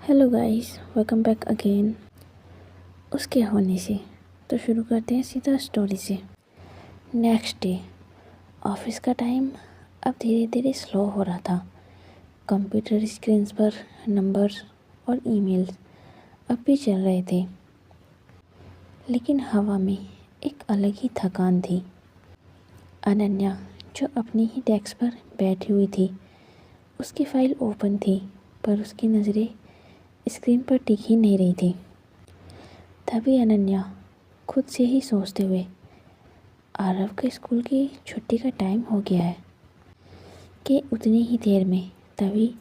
Hello guys, welcome back again. उसके होने से तो शुरू करते हैं सीधा स्टोरी से। नेक्स्ट डे ऑफिस का टाइम अब धीरे धीरे स्लो हो रहा था। कंप्यूटर स्क्रीन्स पर नंबर्स और ईमेल्स अब भी चल रहे थे, लेकिन हवा में एक अलग ही थकान थी। अनन्या जो अपनी ही डेस्क पर बैठी हुई थी, उसकी फाइल ओपन थी, पर उसकी नज़रें स्क्रीन पर टिक ही नहीं रही थी। तभी अनन्या खुद से ही सोचते हुए, आरव के स्कूल की छुट्टी का टाइम हो गया है कि उतनी ही देर में तभी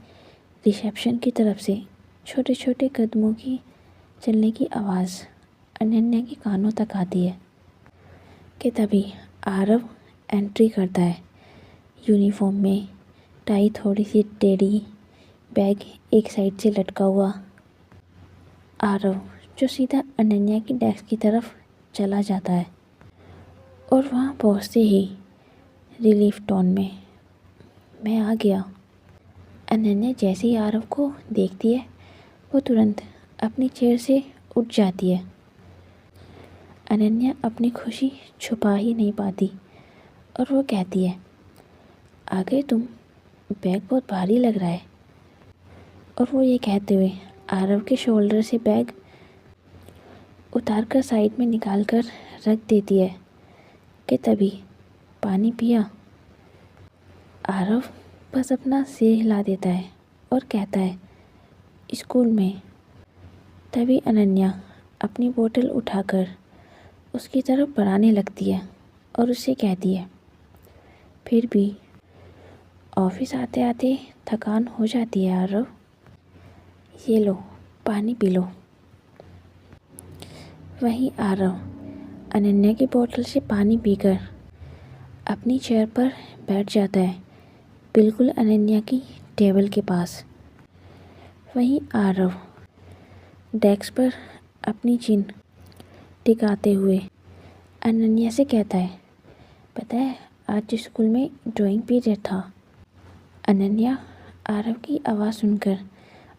रिसेप्शन की तरफ से छोटे छोटे कदमों की चलने की आवाज़ अनन्या के कानों तक आती है कि तभी आरव एंट्री करता है। यूनिफॉर्म में, टाई थोड़ी सी टेढ़ी, बैग एक साइड से लटका हुआ। आरव जो सीधा अनन्या की डेस्क की तरफ चला जाता है और वहाँ पहुँचते ही रिलीफ टोन में, मैं आ गया। अनन्या जैसे ही आरव को देखती है, वो तुरंत अपनी चेयर से उठ जाती है। अनन्या अपनी खुशी छुपा ही नहीं पाती और वो कहती है, आ गए तुम, बैग बहुत भारी लग रहा है। और वो ये कहते हुए आरव के शोल्डर से बैग उतार कर साइड में निकाल कर रख देती है कि तभी पानी पिया। आरव बस अपना सिर हिला देता है और कहता है, स्कूल में। तभी अनन्या अपनी बोतल उठाकर उसकी तरफ बढ़ाने लगती है और उससे कहती है, फिर भी ऑफिस आते आते थकान हो जाती है आरव, ये लो पानी पी लो। वहीं आरव अनन्या की बोतल से पानी पीकर अपनी चेयर पर बैठ जाता है, बिल्कुल अनन्या की टेबल के पास। वहीं आरव डेस्क पर अपनी चिन टिकाते हुए अनन्या से कहता है, पता है आज स्कूल में ड्राइंग पीरियड था। अनन्या आरव की आवाज़ सुनकर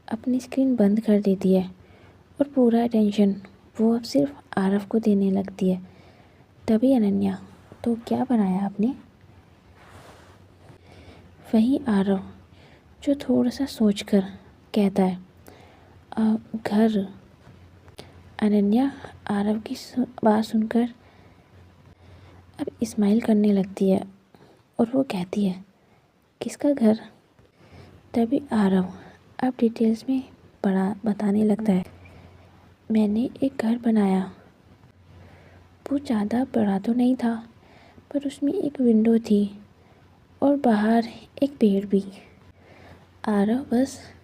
अपनी स्क्रीन बंद कर देती है और पूरा अटेंशन वो अब सिर्फ आरव को देने लगती है। तभी अनन्या, तो क्या बनाया आपने? वहीं आरव जो थोड़ा सा सोचकर कहता है, घर। अनन्या आरव की बात सुनकर अब स्माइल करने लगती है और वो कहती है, किसका घर? तभी आरव अब डिटेल्स में बताने लगता है, मैंने एक घर बनाया। वो ज़्यादा बड़ा तो नहीं था, पर उसमें एक विंडो थी और बाहर एक पेड़ भी। आरव बस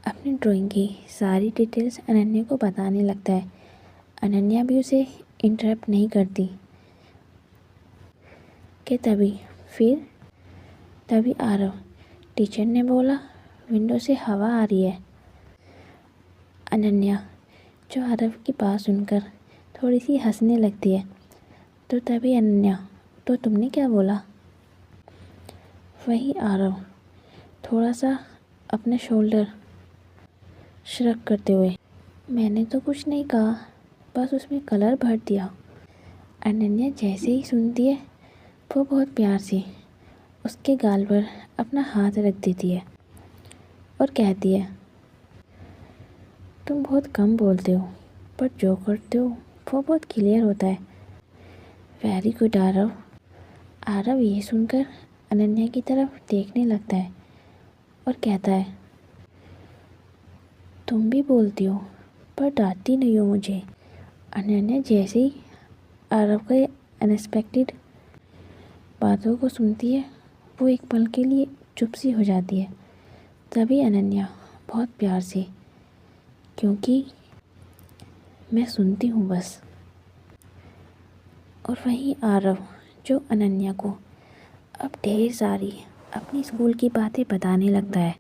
अपनी ड्राइंग की सारी डिटेल्स अनन्या को बताने लगता है। अनन्या भी उसे इंटरप्ट नहीं करती कि तभी आरव, टीचर ने बोला विंडो से हवा आ रही है। अनन्या जो आरव की बात सुनकर थोड़ी सी हंसने लगती है, तो तभी अनन्या, तो तुमने क्या बोला? वहीं आरव थोड़ा सा अपने शोल्डर श्रग करते हुए, मैंने तो कुछ नहीं कहा, बस उसमें कलर भर दिया। अनन्या जैसे ही सुनती है, वो बहुत प्यार से उसके गाल पर अपना हाथ रख देती है और कहती है, तुम बहुत कम बोलते हो, पर जो करते हो वो बहुत क्लियर होता है। Very good Aarav. आरव ये सुनकर अनन्या की तरफ देखने लगता है और कहता है, तुम भी बोलती हो, पर डांटती नहीं हो मुझे। अनन्या जैसे ही आरव के अनएक्सपेक्टेड बातों को सुनती है, वो एक पल के लिए चुप सी हो जाती है। तभी अनन्या बहुत प्यार से, क्योंकि मैं सुनती हूँ बस। और वहीं आरव जो अनन्या को अब ढेर सारी अपनी स्कूल की बातें बताने लगता है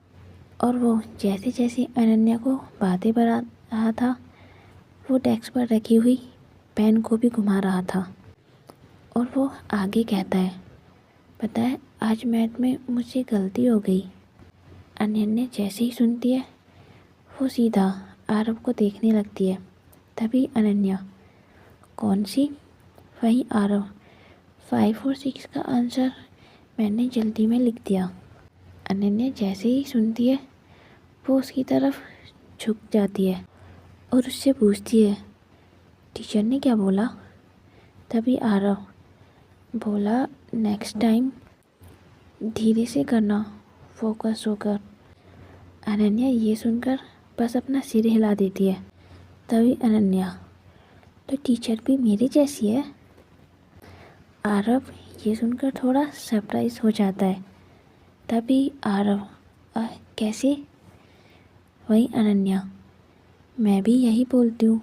और वो जैसे जैसे अनन्या को बातें बता रहा था, वो डेस्क पर रखी हुई पेन को भी घुमा रहा था और वो आगे कहता है, पता है आज मैथ में मुझसे गलती हो गई। अनन्या जैसे ही सुनती है, वो सीधा आरव को देखने लगती है। तभी अनन्या, कौन सी? वही आरव, 5 और 6 का आंसर मैंने जल्दी में लिख दिया। अनन्या जैसे ही सुनती है वो उसकी तरफ झुक जाती है और उससे पूछती है, टीचर ने क्या बोला? तभी आरव बोला, नेक्स्ट टाइम धीरे से करना, फोकस होकर। अनन्या ये सुनकर बस अपना सिर हिला देती है। तभी अनन्या, तो टीचर भी मेरी जैसी है? आरव ये सुनकर थोड़ा सरप्राइज हो जाता है। तभी आरव, कैसे? वही अनन्या, मैं भी यही बोलती हूँ,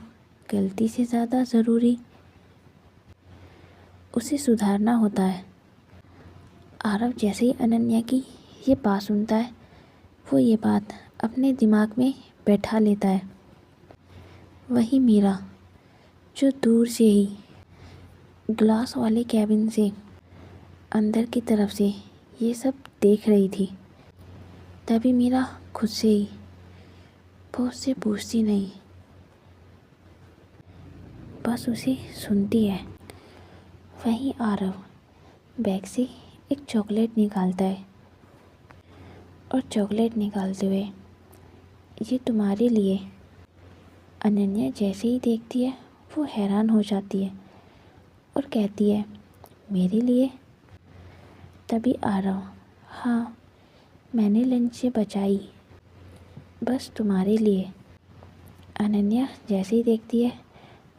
गलती से ज़्यादा ज़रूरी उसे सुधारना होता है। आरव जैसे ही अनन्या की ये बात सुनता है वो ये बात अपने दिमाग में बैठा लेता है। वही मीरा, जो दूर से ही ग्लास वाले कैबिन से अंदर की तरफ से ये सब देख रही थी। तभी मीरा खुद से ही वो उससे पूछती नहीं, बस उसे सुनती है। वहीं आरव बैग से एक चॉकलेट निकालता है और चॉकलेट निकालते हुए, ये तुम्हारे लिए। अनन्या जैसे ही देखती है वो हैरान हो जाती है और कहती है, मेरे लिए? तभी आरव, हाँ, मैंने लंच से बचाई, बस तुम्हारे लिए। अनन्या जैसे ही देखती है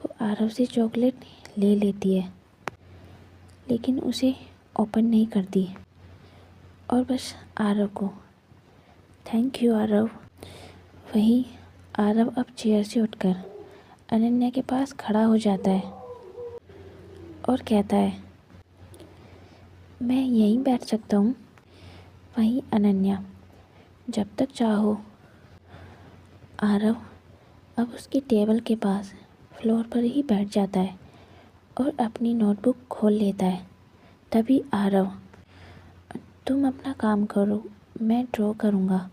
वो आरव से चॉकलेट ले लेती है, लेकिन उसे ओपन नहीं करती और बस आरव को, थैंक यू आरव। वहीं आरव अब चेयर से उठकर अनन्या के पास खड़ा हो जाता है और कहता है, मैं यहीं बैठ सकता हूँ? वहीं अनन्या, जब तक चाहो। आरव अब उसकी टेबल के पास फ्लोर पर ही बैठ जाता है और अपनी नोटबुक खोल लेता है। तभी आरव, तुम अपना काम करो, मैं ड्रॉ करूँगा।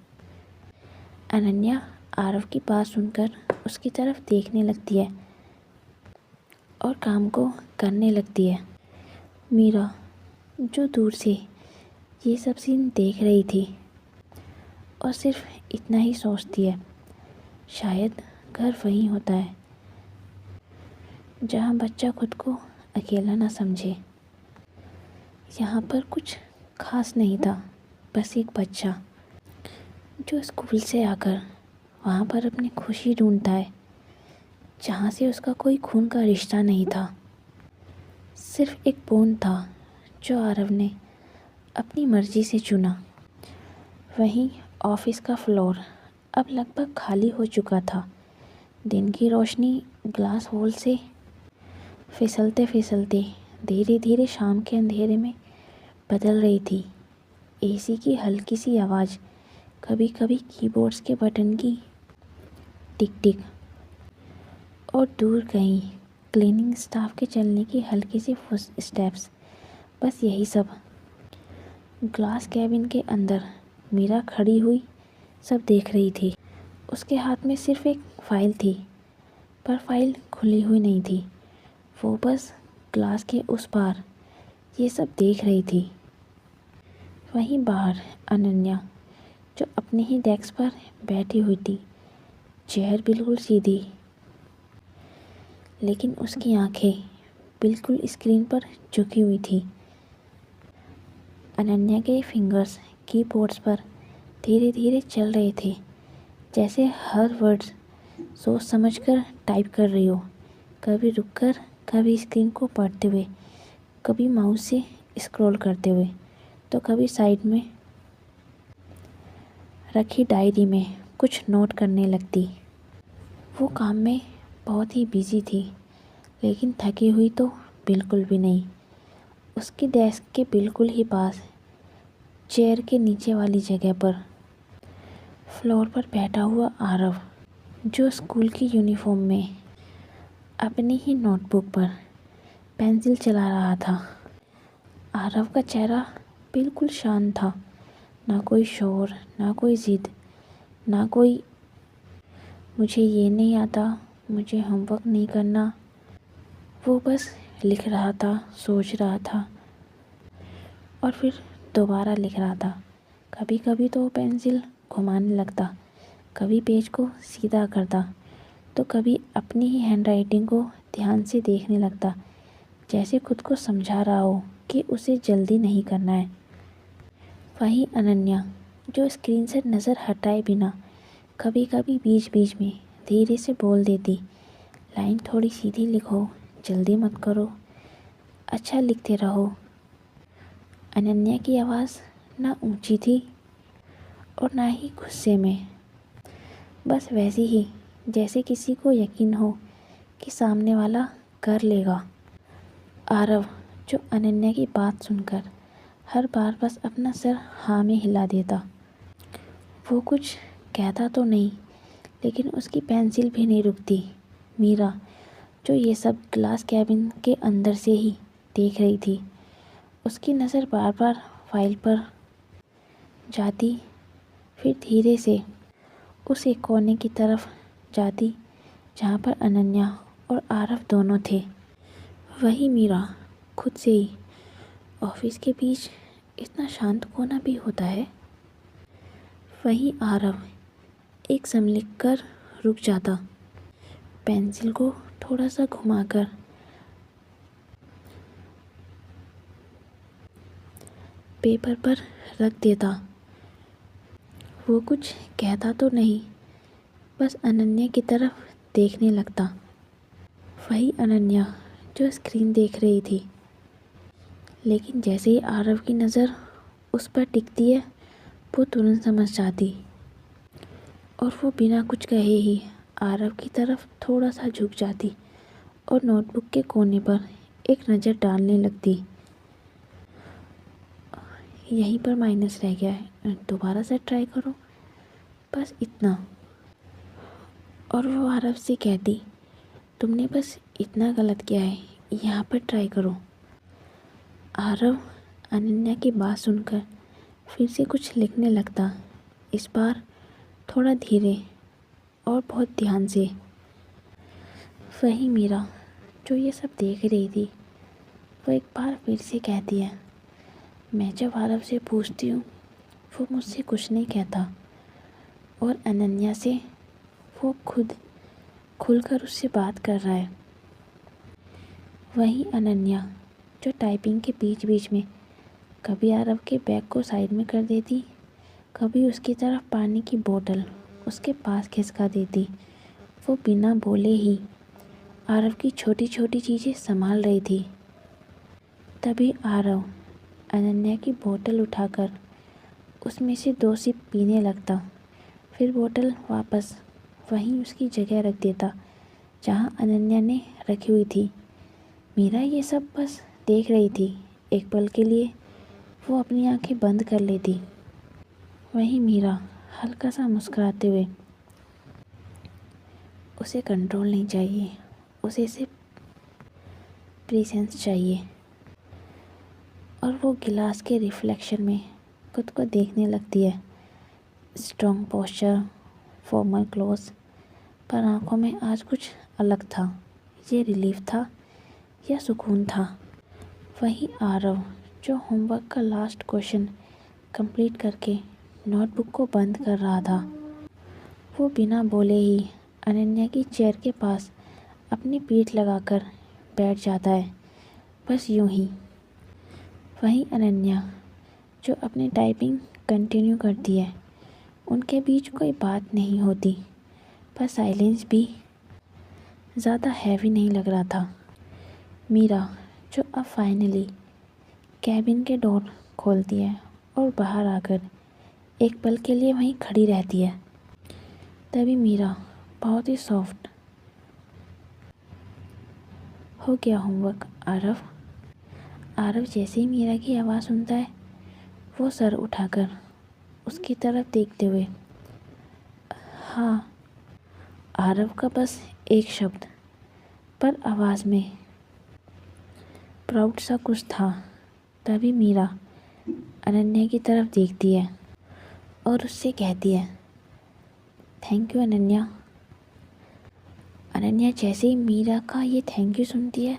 अनन्या आरव की बात सुनकर उसकी तरफ देखने लगती है और काम को करने लगती है। मीरा, जो दूर से ये सब सीन देख रही थी और सिर्फ इतना ही सोचती है, शायद घर वहीं होता है जहाँ बच्चा खुद को अकेला ना समझे। यहाँ पर कुछ खास नहीं था, बस एक बच्चा जो स्कूल से आकर वहाँ पर अपनी खुशी ढूंढता है, जहाँ से उसका कोई खून का रिश्ता नहीं था। सिर्फ एक बॉन्ड था जो आरव ने अपनी मर्ज़ी से चुना। वहीं ऑफिस का फ्लोर अब लगभग खाली हो चुका था। दिन की रोशनी ग्लास वॉल से फिसलते फिसलते धीरे धीरे शाम के अंधेरे में बदल रही थी। एसी की हल्की सी आवाज़, कभी कभी कीबोर्ड्स के बटन की टिक टिक और दूर कहीं क्लीनिंग स्टाफ के चलने की हल्की सी स्टेप्स, बस यही सब। ग्लास कैबिन के अंदर मीरा खड़ी हुई सब देख रही थी। उसके हाथ में सिर्फ एक फ़ाइल थी, पर फाइल खुली हुई नहीं थी। वो बस ग्लास के उस पार ये सब देख रही थी। वहीं बाहर अनन्या, जो अपने ही डेस्क पर बैठी हुई थी, चेयर बिल्कुल सीधी, लेकिन उसकी आंखें बिल्कुल स्क्रीन पर झुकी हुई थी। अनन्या के फिंगर्स कीबोर्ड्स पर धीरे धीरे चल रहे थे, जैसे हर वर्ड्स सोच समझकर टाइप कर रही हो, कभी रुककर, कभी स्क्रीन को पढ़ते हुए, कभी माउस से स्क्रॉल करते हुए, तो कभी साइड में रखी डायरी में कुछ नोट करने लगती। वो काम में बहुत ही बिजी थी, लेकिन थकी हुई तो बिल्कुल भी नहीं। उसकी डेस्क के बिल्कुल ही पास, चेयर के नीचे वाली जगह पर, फ्लोर पर बैठा हुआ आरव, जो स्कूल की यूनिफॉर्म में अपनी ही नोटबुक पर पेंसिल चला रहा था। आरव का चेहरा बिल्कुल शांत था, ना कोई शोर, ना कोई जिद, ना कोई मुझे ये नहीं आता, मुझे होमवर्क नहीं करना। वो बस लिख रहा था, सोच रहा था और फिर दोबारा लिख रहा था। कभी कभी तो वो पेंसिल घुमाने लगता, कभी पेज को सीधा करता, तो कभी अपनी ही हैंडराइटिंग को ध्यान से देखने लगता, जैसे खुद को समझा रहा हो कि उसे जल्दी नहीं करना है। वहीं अनन्या, जो स्क्रीन से नज़र हटाए बिना कभी कभी बीच बीच में धीरे से बोल देती, लाइन थोड़ी सीधी लिखो, जल्दी मत करो, अच्छा लिखते रहो। अनन्या की आवाज़ ना ऊंची थी और ना ही गुस्से में, बस वैसी ही जैसे किसी को यकीन हो कि सामने वाला कर लेगा। आरव, जो अनन्या की बात सुनकर हर बार बस अपना सर हाँ में हिला देता। वो कुछ कहता तो नहीं, लेकिन उसकी पेंसिल भी नहीं रुकती। मीरा, जो ये सब ग्लास कैबिन के अंदर से ही देख रही थी, उसकी नज़र बार बार फाइल पर जाती, फिर धीरे से उस एक कोने की तरफ जाती जहाँ पर अनन्या और आरव दोनों थे। वही मीरा खुद से ही, ऑफिस के बीच इतना शांत कोना भी होता है। वही आरव एक सम लिख कर रुक जाता, पेंसिल को थोड़ा सा घुमाकर पेपर पर रख देता। वो कुछ कहता तो नहीं, बस अनन्या की तरफ देखने लगता। वही अनन्या जो स्क्रीन देख रही थी, लेकिन जैसे ही आरव की नज़र उस पर टिकती है, वो तुरंत समझ जाती और वो बिना कुछ कहे ही आरव की तरफ थोड़ा सा झुक जाती और नोटबुक के कोने पर एक नज़र डालने लगती। यहीं पर माइनस रह गया है, दोबारा से ट्राई करो, बस इतना। और वो आरव से कहती, तुमने बस इतना गलत किया है, यहाँ पर ट्राई करो। आरव अनन्या की बात सुनकर फिर से कुछ लिखने लगता, इस बार थोड़ा धीरे और बहुत ध्यान से। वही मीरा, जो ये सब देख रही थी, वो एक बार फिर से कहती है, मैं जब आरव से पूछती हूँ, वो मुझसे कुछ नहीं कहता, और अनन्या से वो खुद खुलकर उससे बात कर रहा है। वहीं अनन्या, जो टाइपिंग के बीच बीच में कभी आरव के बैग को साइड में कर देती, कभी उसकी तरफ पानी की बोतल उसके पास खिसका देती, वो बिना बोले ही आरव की छोटी छोटी चीज़ें संभाल रही थी। तभी आरव अनन्या की बोतल उठाकर उसमें से 2 सिप पीने लगता, फिर बोतल वापस वहीं उसकी जगह रख देता जहाँ अनन्या ने रखी हुई थी। मीरा ये सब बस देख रही थी। एक पल के लिए वो अपनी आंखें बंद कर लेती। वहीं मीरा हल्का सा मुस्कुराते हुए, उसे कंट्रोल नहीं चाहिए, उसे सिर्फ प्रेजेंस चाहिए। और वो गिलास के रिफ्लेक्शन में खुद को देखने लगती है। स्ट्रॉन्ग पोस्चर, फॉर्मल क्लोथ्स, पर आंखों में आज कुछ अलग था। ये रिलीफ था या सुकून था। वहीं आरव, जो होमवर्क का लास्ट क्वेश्चन कंप्लीट करके नोटबुक को बंद कर रहा था, वो बिना बोले ही अनन्या की चेयर के पास अपनी पीठ लगाकर बैठ जाता है, बस यूं ही। वहीं अनन्या, जो अपनी टाइपिंग कंटिन्यू करती है, उनके बीच कोई बात नहीं होती, पर साइलेंस भी ज़्यादा हैवी नहीं लग रहा था। मीरा, जो अब फाइनली कैबिन के डोर खोलती है और बाहर आकर एक पल के लिए वहीं खड़ी रहती है, तभी मीरा बहुत ही सॉफ्ट, हो गया होमवर्क आरव। आरव जैसे ही मीरा की आवाज़ सुनता है, वो सर उठाकर उसकी तरफ देखते हुए, हाँ। आरव का बस एक शब्द, पर आवाज़ में प्राउड सा कुछ था। तभी मीरा अनन्या की तरफ देखती है और उससे कहती है, थैंक यू अनन्या, अनन्या जैसे ही मीरा का ये थैंक यू सुनती है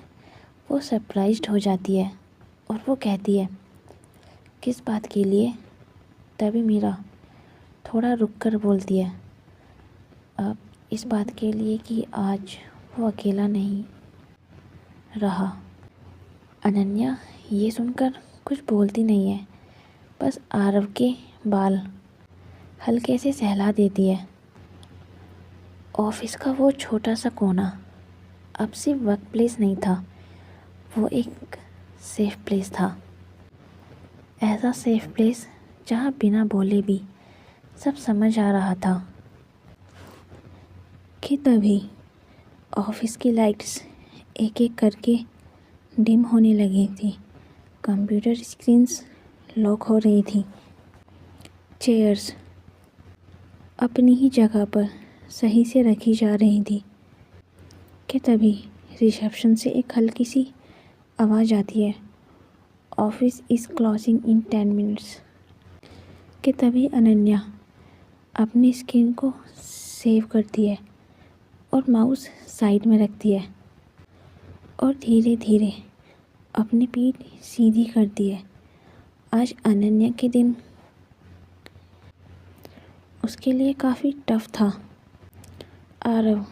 वो सरप्राइज्ड हो जाती है और वो कहती है, किस बात के लिए? तभी मीरा थोड़ा रुक कर बोलती है, अब इस बात के लिए कि आज वो अकेला नहीं रहा। अनन्या ये सुनकर कुछ बोलती नहीं है, बस आरव के बाल हल्के से सहला देती है। ऑफिस का वो छोटा सा कोना अब सिर्फ वर्क प्लेस नहीं था, वो एक सेफ प्लेस था। ऐसा सेफ प्लेस जहाँ बिना बोले भी सब समझ आ रहा था। कि तभी ऑफिस की लाइट्स एक एक करके डिम होने लगी थी, कंप्यूटर स्क्रीन्स लॉक हो रही थी, चेयर्स अपनी ही जगह पर सही से रखी जा रही थी। कि तभी रिसेप्शन से एक हल्की सी आवाज़ आती है, office is closing in 10 minutes. कि तभी अनन्या अपनी स्क्रीन को सेव करती है और माउस साइड में रखती है और धीरे धीरे अपनी पीठ सीधी करती है। आज अनन्या के दिन उसके लिए काफ़ी टफ था। आरव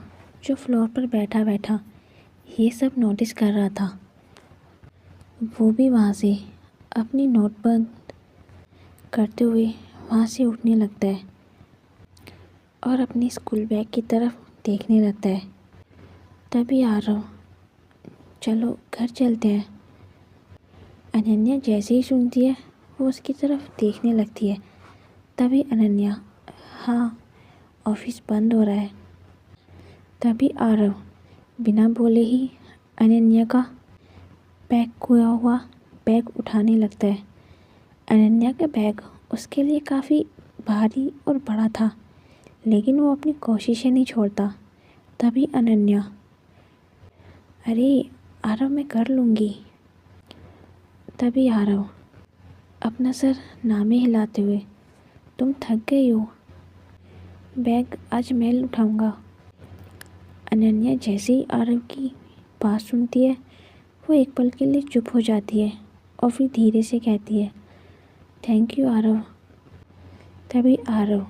जो फ्लोर पर बैठा बैठा ये सब नोटिस कर रहा था, वो भी वहाँ से अपनी नोट बंद करते हुए वहाँ से उठने लगता है और अपनी स्कूल बैग की तरफ देखने लगता है। तभी आरव, चलो घर चलते हैं। अनन्या जैसे ही सुनती है वो उसकी तरफ देखने लगती है। तभी अनन्या, हाँ ऑफिस बंद हो रहा है। तभी आरव बिना बोले ही अनन्या का पैक हुआ हुआ बैग उठाने लगता है। अनन्या का बैग उसके लिए काफ़ी भारी और बड़ा था, लेकिन वो अपनी कोशिशें नहीं छोड़ता। तभी अनन्या, अरे आरव मैं कर लूँगी। तभी आरव अपना सर नामे हिलाते हुए, तुम थक गई हो, बैग आज मैं उठाऊँगा। अनन्या जैसे ही आरव की बात सुनती है वो एक पल के लिए चुप हो जाती है और फिर धीरे से कहती है, थैंक यू आरव। तभी आरव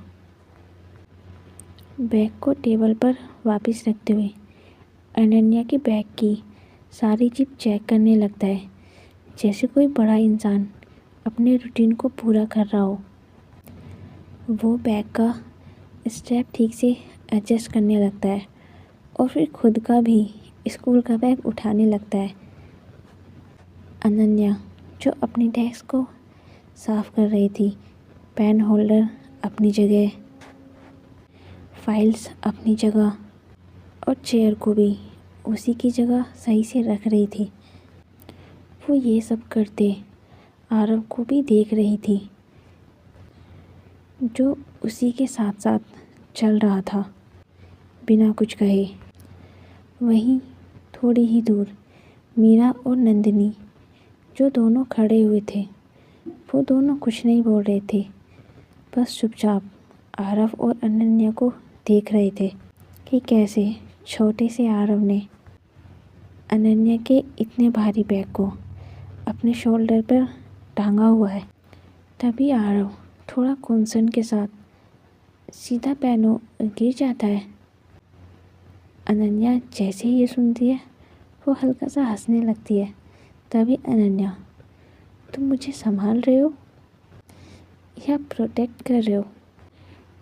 बैग को टेबल पर वापस रखते हुए अनन्या के बैग की सारी चीज़ चेक करने लगता है, जैसे कोई बड़ा इंसान अपने रूटीन को पूरा कर रहा हो। वो बैग का स्ट्रैप ठीक से एडजस्ट करने लगता है और फिर खुद का भी स्कूल का बैग उठाने लगता है। अनन्या जो अपनी डेस्क को साफ़ कर रही थी, पेन होल्डर अपनी जगह, फाइल्स अपनी जगह और चेयर को भी उसी की जगह सही से रख रही थी। वो ये सब करते आरव को भी देख रही थी, जो उसी के साथ साथ चल रहा था बिना कुछ कहे। वहीं थोड़ी ही दूर मीरा और नंदिनी जो दोनों खड़े हुए थे, वो दोनों कुछ नहीं बोल रहे थे, बस चुपचाप आरव और अनन्या को देख रहे थे कि कैसे छोटे से आरव ने अनन्या के इतने भारी बैग को अपने शोल्डर पर टांगा हुआ है। तभी आरव थोड़ा कंसर्न के साथ, सीधा पैनो गिर जाता है। अनन्या जैसे ही ये सुनती है वो हल्का सा हंसने लगती है। तभी अनन्या, तुम मुझे संभाल रहे हो या प्रोटेक्ट कर रहे हो?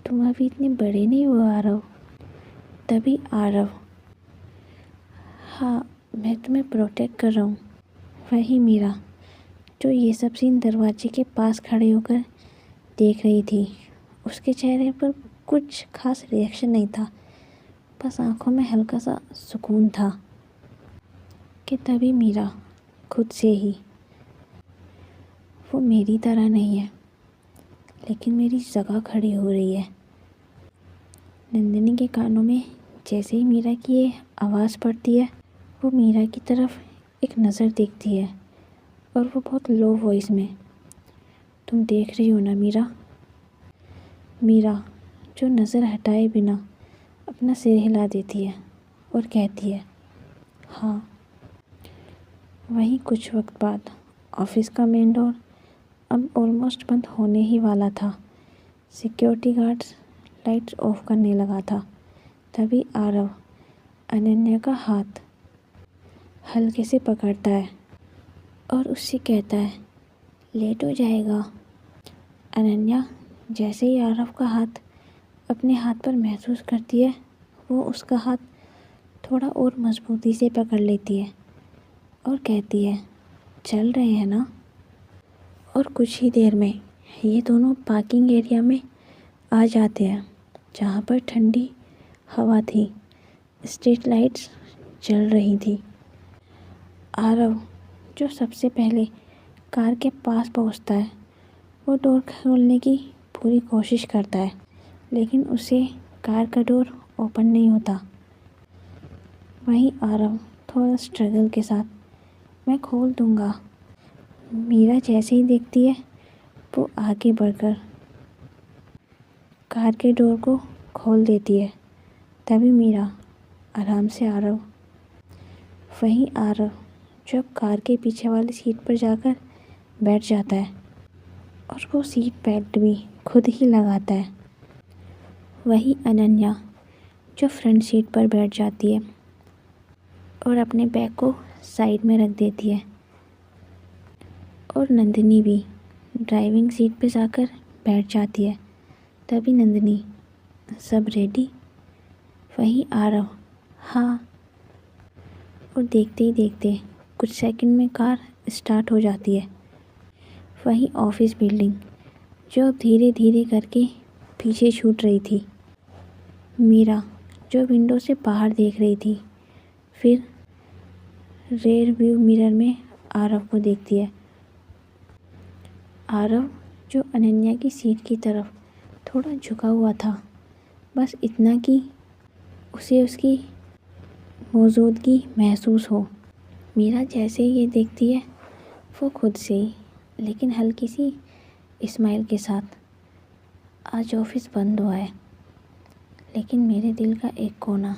तुम अभी इतने बड़े नहीं हो आरव। तभी आरव, हाँ मैं तुम्हें प्रोटेक्ट कर रहा हूँ। वही मीरा जो ये सब सीन दरवाजे के पास खड़े होकर देख रही थी, उसके चेहरे पर कुछ खास रिएक्शन नहीं था, बस आंखों में हल्का सा सुकून था। कि तभी मीरा खुद से ही, वो मेरी तरह नहीं है लेकिन मेरी जगह खड़ी हो रही है। नंदिनी के कानों में जैसे ही मीरा की ये आवाज़ पड़ती है, वो मीरा की तरफ एक नज़र देखती है और वो बहुत लो वॉइस में, तुम देख रही हो ना मीरा? मीरा जो नज़र हटाए बिना अपना सिर हिला देती है और कहती है हाँ। वहीं कुछ वक्त बाद ऑफिस का मेन डोर अब ऑलमोस्ट बंद होने ही वाला था। सिक्योरिटी गार्ड्स लाइट्स ऑफ करने लगा था। तभी आरव अनन्या का हाथ हल्के से पकड़ता है और उससे कहता है लेट हो जाएगा। अनन्या जैसे ही आरव का हाथ अपने हाथ पर महसूस करती है, वो उसका हाथ थोड़ा और मजबूती से पकड़ लेती है और कहती है चल रहे हैं ना। और कुछ ही देर में ये दोनों पार्किंग एरिया में आ जाते हैं, जहाँ पर ठंडी हवा थी, स्ट्रीट लाइट्स जल रही थी। आरव जो सबसे पहले कार के पास पहुँचता है, वो डोर खोलने की पूरी कोशिश करता है, लेकिन उसे कार का डोर ओपन नहीं होता। वहीं आरव थोड़ा स्ट्रगल के साथ मैं खोल दूँगा। मीरा जैसे ही देखती है, वो आगे बढ़कर कार के डोर को खोल देती है। तभी मीरा आराम से वहीं आरव जब कार के पीछे वाली सीट पर जाकर बैठ जाता है और वो सीट बेल्ट भी खुद ही लगाता है। वहीं अनन्या जो फ्रंट सीट पर बैठ जाती है और अपने बैग को साइड में रख देती है। और नंदिनी भी ड्राइविंग सीट पर जाकर बैठ जाती है। तभी नंदिनी सब रेडी? वहीं आरव हाँ। और देखते ही देखते कुछ सेकंड में कार स्टार्ट हो जाती है। वहीं ऑफिस बिल्डिंग जो अब धीरे धीरे करके पीछे छूट रही थी। मीरा जो विंडो से बाहर देख रही थी, फिर रेयर व्यू मिरर में आरव को देखती है। आरव जो अनन्या की सीट की तरफ थोड़ा झुका हुआ था, बस इतना कि उसे उसकी मौजूदगी महसूस हो। मीरा जैसे ही ये देखती है, वो खुद से ही लेकिन हल्की सी स्माइल के साथ आज ऑफिस बंद हुआ है, लेकिन मेरे दिल का एक कोना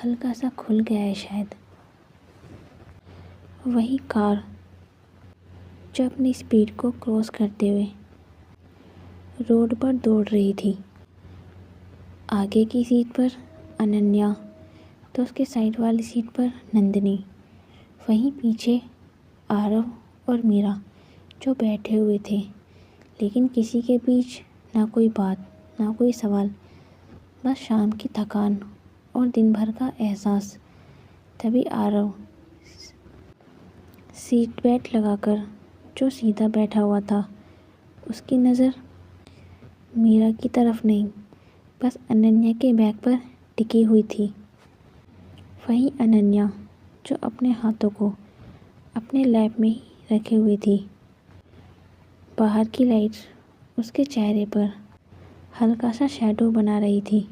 हल्का सा खुल गया है शायद। वही कार जो अपनी स्पीड को क्रॉस करते हुए रोड पर दौड़ रही थी। आगे की सीट पर अनन्या तो उसके साइड वाली सीट पर नंदिनी, वहीं पीछे आरव और मीरा जो बैठे हुए थे, लेकिन किसी के बीच ना कोई बात ना कोई सवाल, बस शाम की थकान और दिन भर का एहसास। तभी आरव सीट बेल्ट लगाकर जो सीधा बैठा हुआ था, उसकी नज़र मीरा की तरफ नहीं, बस अनन्या के बैग पर टिकी हुई थी। वहीं अनन्या जो अपने हाथों को अपने लैप में ही रखे हुई थी। बाहर की लाइट्स उसके चेहरे पर हल्का सा शैडो बना रही थी।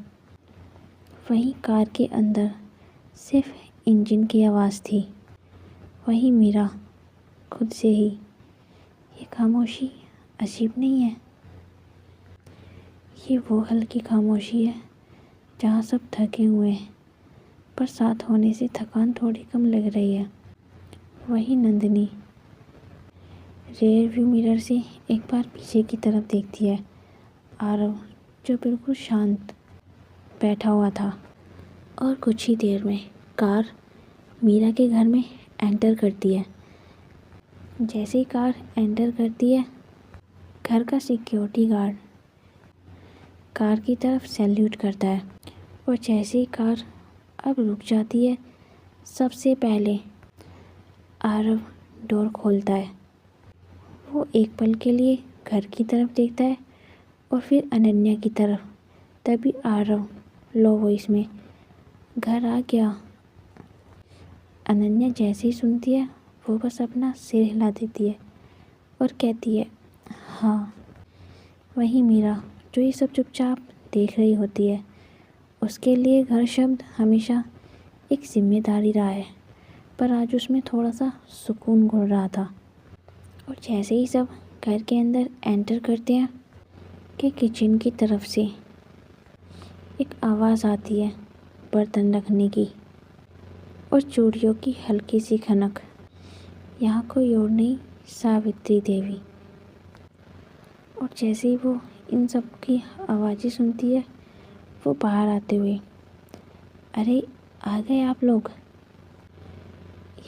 वहीं कार के अंदर सिर्फ इंजन की आवाज़ थी। वहीं मीरा खुद से ही, ये खामोशी अजीब नहीं है? ये वो हल्की खामोशी है जहाँ सब थके हुए हैं, पर साथ होने से थकान थोड़ी कम लग रही है। वहीं नंदिनी रेयर व्यू मिरर से एक बार पीछे की तरफ देखती है। आरव जो बिल्कुल शांत बैठा हुआ था। और कुछ ही देर में कार मीरा के घर में एंटर करती है। जैसे ही कार एंटर करती है, घर का सिक्योरिटी गार्ड कार की तरफ सैल्यूट करता है। और जैसे ही कार अब रुक जाती है, सबसे पहले आरव डोर खोलता है। वो एक पल के लिए घर की तरफ देखता है और फिर अनन्या की तरफ। तभी आरव लो वॉइस में घर आ गया। अनन्या जैसे ही सुनती है, वो बस अपना सिर हिला देती है और कहती है हाँ। वहीं मीरा जो ये सब चुपचाप देख रही होती है, उसके लिए घर शब्द हमेशा एक जिम्मेदारी रहा है, पर आज उसमें थोड़ा सा सुकून घुल रहा था। और जैसे ही सब घर के अंदर एंटर करते हैं कि किचन की तरफ से एक आवाज़ आती है, बर्तन रखने की और चूड़ियों की हल्की सी खनक। यहाँ कोई और नहीं, सावित्री देवी। और जैसे ही वो इन सब की आवाज़ें सुनती है, वो बाहर आते हुए, अरे आ गए आप लोग,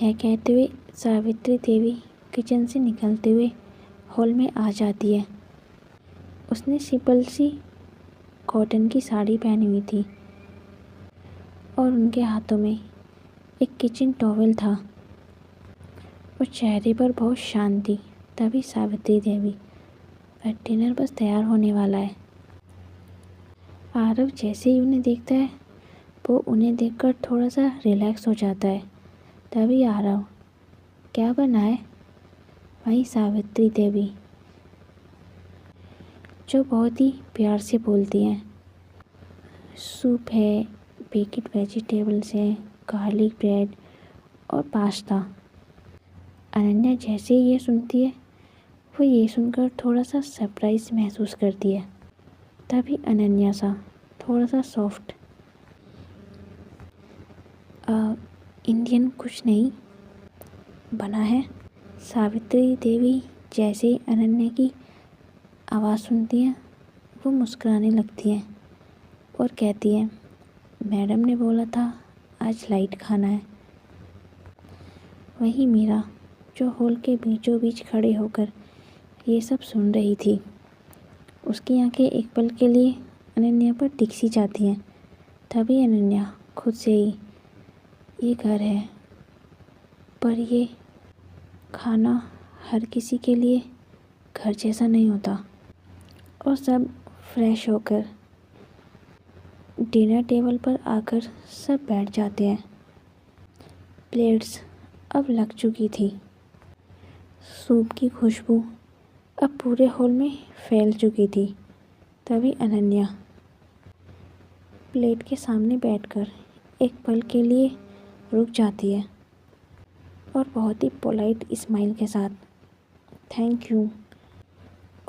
यह कहते हुए सावित्री देवी किचन से निकलते हुए हॉल में आ जाती है। उसने सिंपल सी कॉटन की साड़ी पहनी हुई थी और उनके हाथों में एक किचन टॉवेल था और चेहरे पर बहुत शांति। तभी सावित्री देवी, डिनर बस तैयार होने वाला है। आरव जैसे ही उन्हें देखता है, वो उन्हें देखकर थोड़ा सा रिलैक्स हो जाता है। तभी आरव, क्या बना है? वहीं सावित्री देवी, जो बहुत ही प्यार से बोलती हैं, सूप है, बेक्ड वेजिटेबल्स हैं, गार्लिक ब्रेड और पास्ता। अनन्या जैसे ही ये सुनती है, वो ये सुनकर थोड़ा सा सरप्राइज महसूस करती है। तभी अनन्या सा थोड़ा सा सॉफ्ट, इंडियन कुछ नहीं बना है। सावित्री देवी जैसे ही अनन्या की आवाज़ सुनती हैं, वो मुस्कुराने लगती हैं और कहती हैं, मैडम ने बोला था आज लाइट खाना है। वहीं मीरा, जो हॉल के बीचों बीच खड़े होकर ये सब सुन रही थी, उसकी आंखें एक पल के लिए अनन्या पर टिक सी जाती हैं। तभी अनन्या खुद से ही, ये घर है, पर ये खाना हर किसी के लिए घर जैसा नहीं होता। और सब फ्रेश होकर डिनर टेबल पर आकर सब बैठ जाते हैं। प्लेट्स अब लग चुकी थी। सूप की खुशबू अब पूरे हॉल में फैल चुकी थी। तभी अनन्या प्लेट के सामने बैठकर एक पल के लिए रुक जाती है और बहुत ही पोलाइट स्माइल के साथ थैंक यू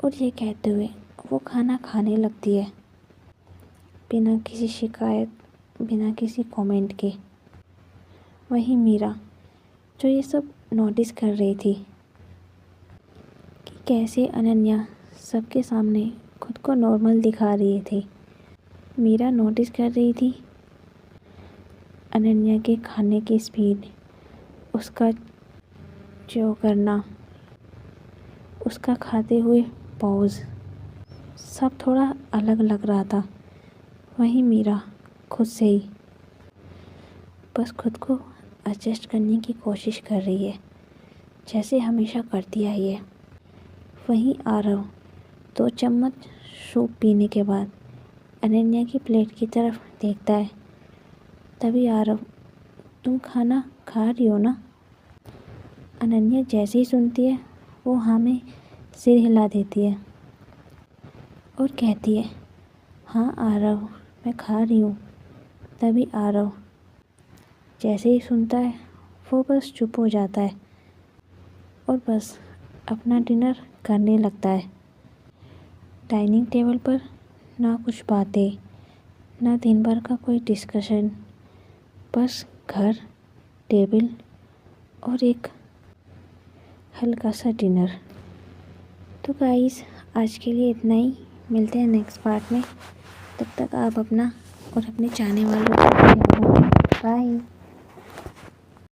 और ये कहते हुए वो खाना खाने लगती है, बिना किसी शिकायत, बिना किसी कमेंट के। वहीं मीरा, जो ये सब नोटिस कर रही थी कि कैसे अनन्या सबके सामने खुद को नॉर्मल दिखा रही थी, मीरा नोटिस कर रही थी अनन्या के खाने की स्पीड, उसका जो करना, उसका खाते हुए पॉज, सब थोड़ा अलग लग रहा था। वहीं मीरा खुद से ही बस खुद को एडजस्ट करने की कोशिश कर रही है, जैसे हमेशा करती आई है। वहीं आरव 2 चम्मच सूप पीने के बाद अनन्या की प्लेट की तरफ देखता है। तभी आरव, तुम खाना खा रही हो ना? अनन्या जैसे ही सुनती है, वो हाँ में सिर हिला देती है और कहती है, हाँ आरव, मैं खा रही हूँ। तभी आरव जैसे ही सुनता है, वो बस चुप हो जाता है और बस अपना डिनर करने लगता है। डाइनिंग टेबल पर ना कुछ बातें, ना दिन भर का कोई डिस्कशन, बस घर, टेबल और एक हल्का सा डिनर। तो गाइस, आज के लिए इतना ही। मिलते हैं नेक्स्ट पार्ट में। तब तक आप अपना और अपने चाहने वालों को ध्यान रखें।